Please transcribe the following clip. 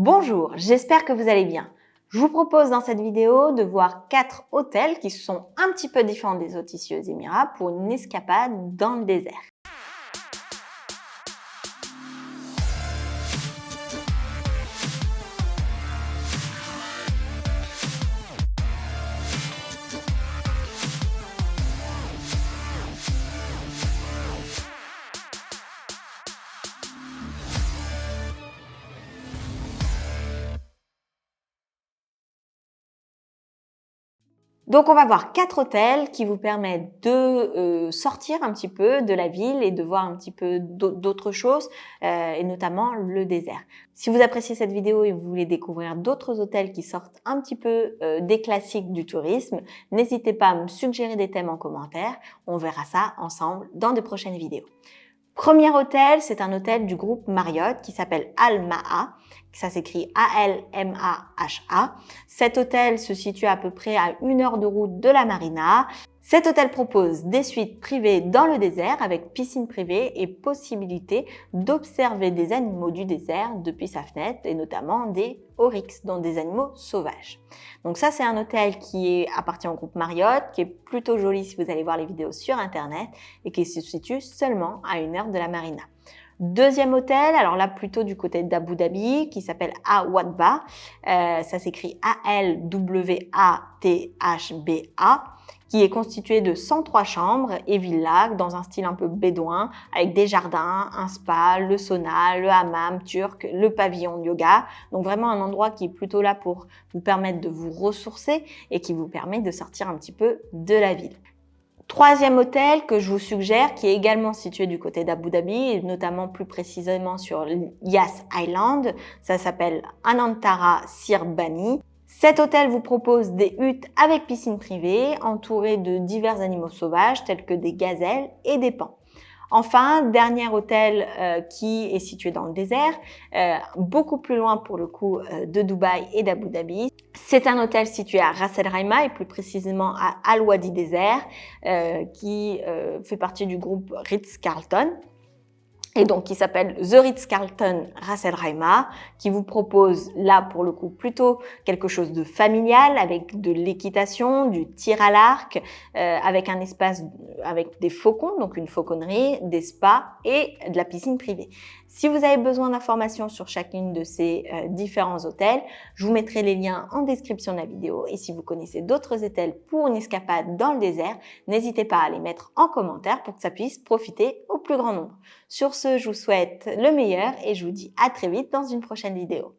Bonjour, j'espère que vous allez bien. Je vous propose dans cette vidéo de voir 4 hôtels qui sont un petit peu différents des autres ici aux Émirats pour une escapade dans le désert. Donc on va voir 4 hôtels qui vous permettent de sortir un petit peu de la ville et de voir un petit peu d'autres choses et notamment le désert. Si vous appréciez cette vidéo et vous voulez découvrir d'autres hôtels qui sortent un petit peu des classiques du tourisme, n'hésitez pas à me suggérer des thèmes en commentaire. On verra ça ensemble dans de prochaines vidéos. Premier hôtel, c'est un hôtel du groupe Marriott qui s'appelle Al-Maha. Ça s'écrit A-L-M-A-H-A. Cet hôtel se situe à peu près à 1 heure de route de la marina. Cet hôtel propose des suites privées dans le désert avec piscine privée et possibilité d'observer des animaux du désert depuis sa fenêtre et notamment des oryx, donc des animaux sauvages. Donc ça, c'est un hôtel qui appartient au groupe Marriott, qui est plutôt joli si vous allez voir les vidéos sur internet et qui se situe seulement à 1 heure de la marina. Deuxième hôtel, alors là plutôt du côté d'Abu Dhabi, qui s'appelle Al-Wadba. Ça s'écrit A-L-W-A-T-H-B-A, qui est constitué de 103 chambres et villas dans un style un peu bédouin, avec des jardins, un spa, le sauna, le hammam turc, le pavillon de yoga. Donc vraiment un endroit qui est plutôt là pour vous permettre de vous ressourcer et qui vous permet de sortir un petit peu de la ville. Troisième hôtel que je vous suggère, qui est également situé du côté d'Abu Dhabi, et notamment plus précisément sur Yas Island, ça s'appelle Anantara Sirbani. Cet hôtel vous propose des huttes avec piscine privée, entourées de divers animaux sauvages tels que des gazelles et des paons. Enfin, dernier hôtel qui est situé dans le désert, beaucoup plus loin pour le coup de Dubaï et d'Abu Dhabi. C'est un hôtel situé à Ras El Khaimah et plus précisément à Al Wadi Desert qui fait partie du groupe Ritz-Carlton. Et donc qui s'appelle The Ritz-Carlton Ras El Khaimah, qui vous propose là pour le coup plutôt quelque chose de familial avec de l'équitation, du tir à l'arc, avec un espace avec des faucons, donc une fauconnerie, des spas et de la piscine privée. Si vous avez besoin d'informations sur chacune de ces différents hôtels, je vous mettrai les liens en description de la vidéo. Et si vous connaissez d'autres hôtels pour une escapade dans le désert, n'hésitez pas à les mettre en commentaire pour que ça puisse profiter au plus grand nombre. Sur ce, je vous souhaite le meilleur et je vous dis à très vite dans une prochaine vidéo.